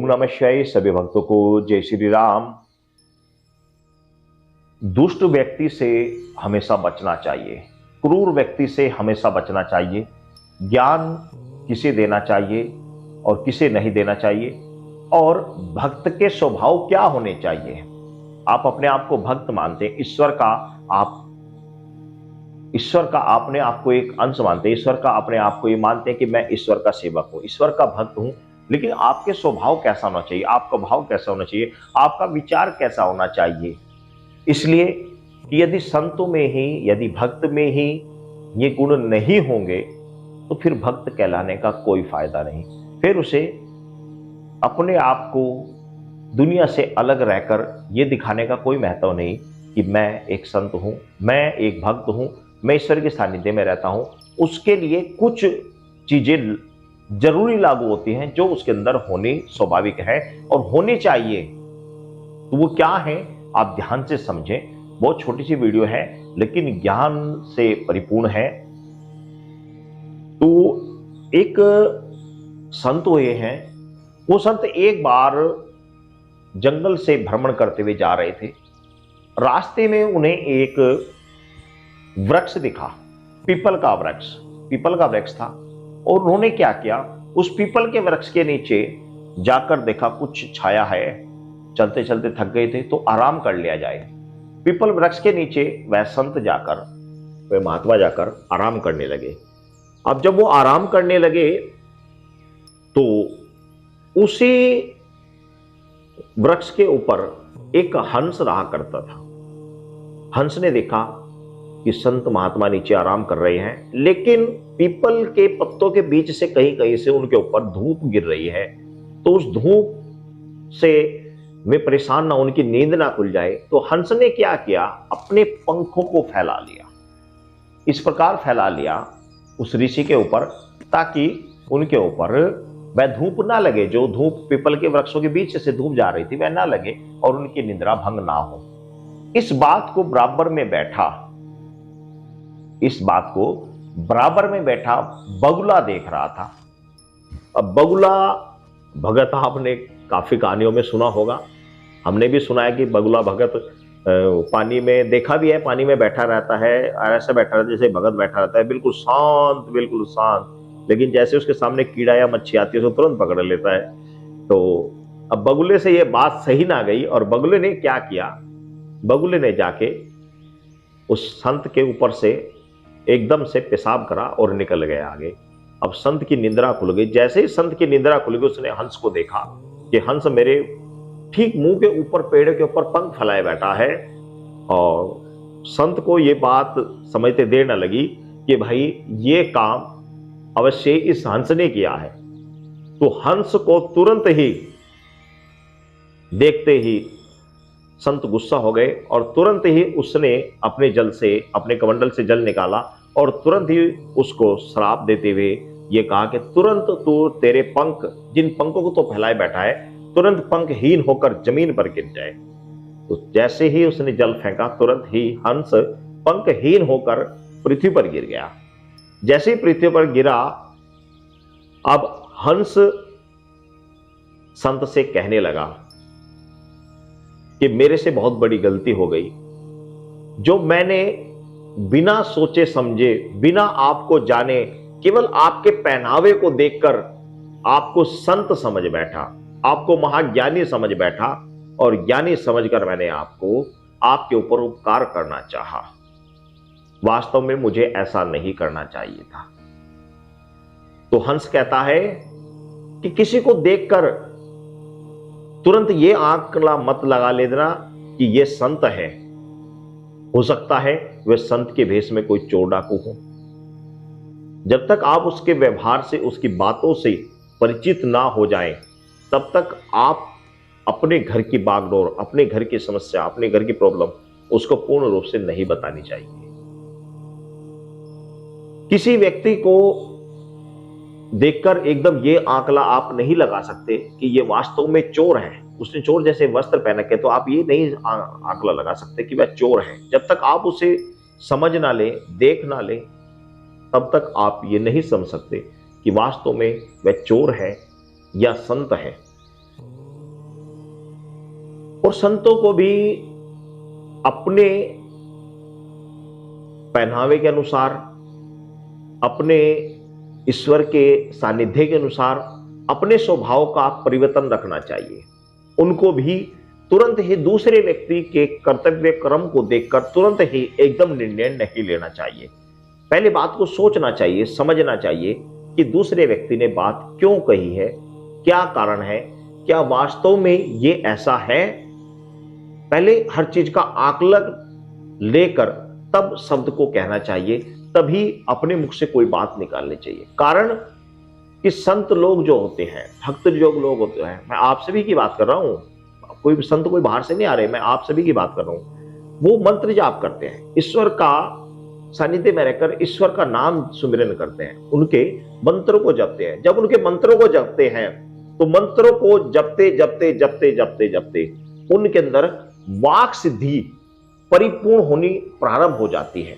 ओम नमः शिवाय। सभी भक्तों को जय श्री राम। दुष्ट व्यक्ति से हमेशा बचना चाहिए, क्रूर व्यक्ति से हमेशा बचना चाहिए। ज्ञान किसे देना चाहिए और किसे नहीं देना चाहिए, और भक्त के स्वभाव क्या होने चाहिए। आप अपने आप को भक्त मानते हैं, ईश्वर का अपने आप को एक अंश मानते हैं, ईश्वर का अपने आप को ये मानते हैं कि मैं ईश्वर का सेवक हूं, ईश्वर का भक्त हूं। लेकिन आपके स्वभाव कैसा होना चाहिए, आपका भाव कैसा होना चाहिए, आपका विचार कैसा होना चाहिए। इसलिए कि यदि संतों में ही, यदि भक्त में ही ये गुण नहीं होंगे तो फिर भक्त कहलाने का कोई फायदा नहीं। फिर उसे अपने आप को दुनिया से अलग रहकर ये दिखाने का कोई महत्व नहीं कि मैं एक संत हूं, मैं एक भक्त हूं, मैं ईश्वर के सानिध्य में रहता हूं। उसके लिए कुछ चीजें जरूरी लागू होती हैं जो उसके अंदर होनी स्वाभाविक है और होनी चाहिए। तो वो क्या है, आप ध्यान से समझें। बहुत छोटी सी वीडियो है लेकिन ज्ञान से परिपूर्ण है। तो एक संत हुए हैं, वो संत एक बार जंगल से भ्रमण करते हुए जा रहे थे। रास्ते में उन्हें एक वृक्ष दिखा, पीपल का वृक्ष था। और उन्होंने क्या किया, उस पीपल के वृक्ष के नीचे जाकर देखा कुछ छाया है, चलते चलते थक गए थे तो आराम कर लिया जाए। पीपल वृक्ष के नीचे वह संत जाकर, वह महात्मा जाकर आराम करने लगे। अब जब वो आराम करने लगे तो उसी वृक्ष के ऊपर एक हंस रहा करता था। हंस ने देखा कि संत महात्मा नीचे आराम कर रहे हैं, लेकिन पीपल के पत्तों के बीच से कहीं कहीं से उनके ऊपर धूप गिर रही है। तो उस धूप से वे परेशान ना, उनकी नींद ना खुल जाए, तो हंस ने क्या किया, अपने पंखों को फैला लिया। इस प्रकार फैला लिया उस ऋषि के ऊपर ताकि उनके ऊपर वह धूप ना लगे, जो धूप पीपल के वृक्षों के बीच से धूप जा रही थी वह ना लगे और उनकी निद्रा भंग ना हो। इस बात को बराबर में बैठा बगुला देख रहा था। अब बगुला भगत आपने काफी कहानियों में सुना होगा, हमने भी सुना है कि बगुला भगत पानी में देखा भी है, पानी में बैठा रहता है, ऐसा बैठा रहता है जैसे भगत बैठा रहता है, बिल्कुल शांत। लेकिन जैसे उसके सामने कीड़ा या मच्छी आती है तो तुरंत पकड़ लेता है। तो अब बगुले से ये बात सही ना गई और बगुले ने क्या किया, बगुले ने जाके उस संत के ऊपर से एकदम से पेशाब करा और निकल गया आगे। अब संत की निद्रा खुल गई। जैसे ही संत की निद्रा खुल गई उसने हंस को देखा कि हंस मेरे ठीक मुंह के ऊपर, पेड़ के ऊपर पंख फैलाए बैठा है। और संत को ये बात समझते देर न लगी कि भाई ये काम अवश्य इस हंस ने किया है। तो हंस को तुरंत ही देखते ही संत गुस्सा हो गए और तुरंत ही उसने अपने कमंडल से जल निकाला और तुरंत ही उसको श्राप देते हुए ये कहा कि तुरंत तू, तेरे पंख, जिन पंखों को तो फैलाए बैठा है, तुरंत पंखहीन होकर जमीन पर गिर जाए। तो जैसे ही उसने जल फेंका तुरंत ही हंस पंखहीन होकर पृथ्वी पर गिर गया। जैसे ही पृथ्वी पर गिरा, अब हंस संत से कहने लगा कि मेरे से बहुत बड़ी गलती हो गई, जो मैंने बिना सोचे समझे, बिना आपको जाने, केवल आपके पहनावे को देखकर आपको संत समझ बैठा, आपको महाज्ञानी समझ बैठा और ज्ञानी समझकर मैंने आपके ऊपर उपकार करना चाहा। वास्तव में मुझे ऐसा नहीं करना चाहिए था। तो हंस कहता है कि किसी को देखकर तुरंत ये आंकड़ा मत लगा लेना कि ये संत है। हो सकता है वे संत के भेष में कोई चोर डाकू हो। जब तक आप उसके व्यवहार से, उसकी बातों से परिचित ना हो जाएं, तब तक आप अपने घर की बागडोर, अपने घर की समस्या, अपने घर की प्रॉब्लम उसको पूर्ण रूप से नहीं बतानी चाहिए। किसी व्यक्ति को देखकर एकदम ये आंकड़ा आप नहीं लगा सकते कि ये वास्तव में चोर है, उसने चोर जैसे वस्त्र पहन रखे, तो आप ये नहीं आंकड़ा लगा सकते कि वह चोर है। जब तक आप उसे समझ ना ले, देख ना ले, तब तक आप ये नहीं समझ सकते कि वास्तव में वह चोर है या संत है। और संतों को भी अपने पहनावे के अनुसार, अपने ईश्वर के सानिध्य के अनुसार अपने स्वभाव का परिवर्तन रखना चाहिए। उनको भी तुरंत ही दूसरे व्यक्ति के कर्तव्य कर्म को देखकर तुरंत ही एकदम निर्णय नहीं लेना चाहिए। पहले बात को सोचना चाहिए, समझना चाहिए कि दूसरे व्यक्ति ने बात क्यों कही है, क्या कारण है, क्या वास्तव में ये ऐसा है। पहले हर चीज का आकलन लेकर तब शब्द को कहना चाहिए, तभी अपने मुख से कोई बात निकालनी चाहिए। कारण कि संत लोग जो होते हैं, भक्त जो लोग होते हैं, मैं आप सभी की बात कर रहा हूं, कोई संत कोई बाहर से नहीं आ रहे, मैं आप सभी की बात कर रहा हूं। वो मंत्र जाप करते हैं, ईश्वर का सानिध्य में रहकर ईश्वर का नाम सुमिरन करते हैं, उनके मंत्रों को जपते हैं। जब उनके मंत्रों को जपते हैं तो मंत्रों को जपते जपते जपते जपते जपते उनके अंदर वाक सिद्धि परिपूर्ण होनी प्रारंभ हो जाती है।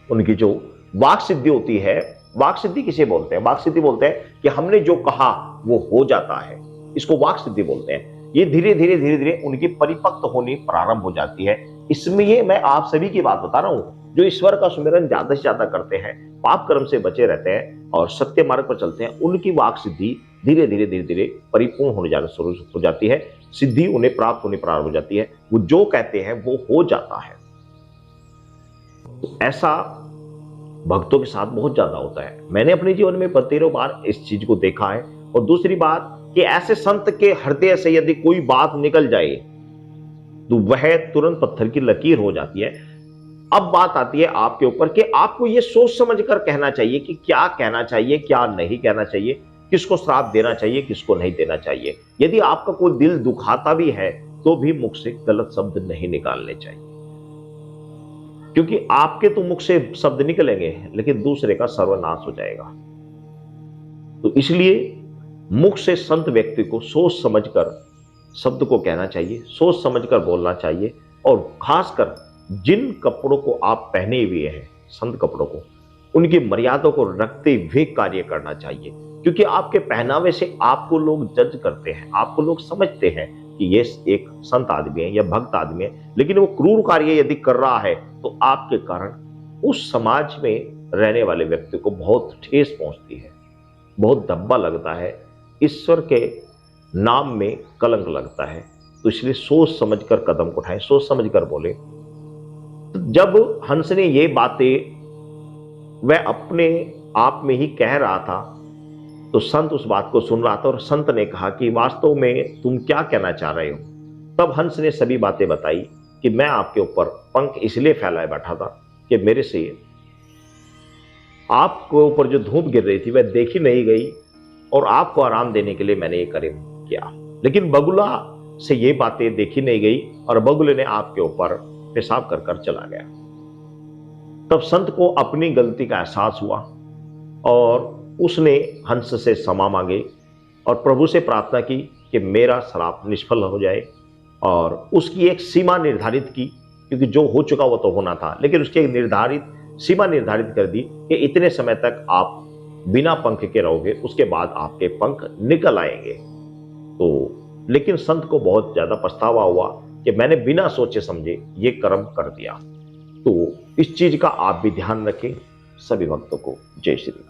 उनकी जो वाक सिद्धि होती है, वाक सिद्धि किसे बोलते हैं? वाक सिद्धि बोलते हैं कि हमने जो कहा वो हो जाता है, इसको वाक सिद्धि बोलते हैं। ये धीरे धीरे धीरे धीरे उनकी परिपक्व होनी प्रारंभ हो जाती है। इसमें ये मैं आप सभी की बात बता रहा हूं, जो ईश्वर का सुमिरन ज्यादा से ज्यादा करते हैं, पाप कर्म से बचे रहते हैं और सत्य मार्ग पर चलते हैं, उनकी वाक सिद्धि धीरे धीरे धीरे धीरे परिपूर्ण होने जाने शुरू हो जाती है। सिद्धि उन्हें प्राप्त होनी प्रारंभ हो जाती है। वो जो कहते हैं वो हो जाता है। तो ऐसा भक्तों के साथ बहुत ज्यादा होता है। मैंने अपने जीवन में 13 बार इस चीज को देखा है। और दूसरी बात कि ऐसे संत के हृदय से यदि कोई बात निकल जाए तो वह तुरंत पत्थर की लकीर हो जाती है। अब बात आती है आपके ऊपर कि आपको यह सोच समझ कर कहना चाहिए कि क्या कहना चाहिए, क्या नहीं कहना चाहिए, किसको श्राप देना चाहिए, किसको नहीं देना चाहिए। यदि आपका कोई दिल दुखाता भी है तो भी मुख से गलत शब्द नहीं निकालने चाहिए, क्योंकि आपके तो मुख से शब्द निकलेंगे लेकिन दूसरे का सर्वनाश हो जाएगा। तो इसलिए मुख से संत व्यक्ति को सोच समझकर शब्द को कहना चाहिए, सोच समझकर बोलना चाहिए। और खासकर जिन कपड़ों को आप पहने हुए हैं, संत कपड़ों को, उनकी मर्यादा को रखते हुए कार्य करना चाहिए। क्योंकि आपके पहनावे से आपको लोग जज करते हैं, आपको लोग समझते हैं कि ये एक संत आदमी है या भक्त आदमी है, लेकिन वो क्रूर कार्य यदि कर रहा है तो आपके कारण उस समाज में रहने वाले व्यक्ति को बहुत ठेस पहुंचती है, बहुत धब्बा लगता है, ईश्वर के नाम में कलंक लगता है। तो इसलिए सोच समझकर कदम उठाएं, सोच समझकर बोले। तो जब हंस ने ये बातें वह अपने आप में ही कह रहा था तो संत उस बात को सुन रहा था और संत ने कहा कि वास्तव में तुम क्या कहना चाह रहे हो। तब हंस ने सभी बातें बताई कि मैं आपके ऊपर पंख इसलिए फैलाए बैठा था कि मेरे से आपके ऊपर जो धूप गिर रही थी वह देखी नहीं गई और आपको आराम देने के लिए मैंने ये कर्म किया। लेकिन बगुला से ये बातें देखी नहीं गई और बगुले ने आपके ऊपर पेशाब कर कर चला गया। तब संत को अपनी गलती का एहसास हुआ और उसने हंस से क्षमा मांगे और प्रभु से प्रार्थना की कि मेरा श्राप निष्फल हो जाए। और उसकी एक सीमा निर्धारित की, क्योंकि जो हो चुका वो तो होना था, लेकिन उसकी एक निर्धारित सीमा निर्धारित कर दी कि इतने समय तक आप बिना पंख के रहोगे, उसके बाद आपके पंख निकल आएंगे। तो लेकिन संत को बहुत ज्यादा पछतावा हुआ कि मैंने बिना सोचे समझे ये कर्म कर दिया। तो इस चीज का आप भी ध्यान रखें। सभी भक्तों को जय श्री।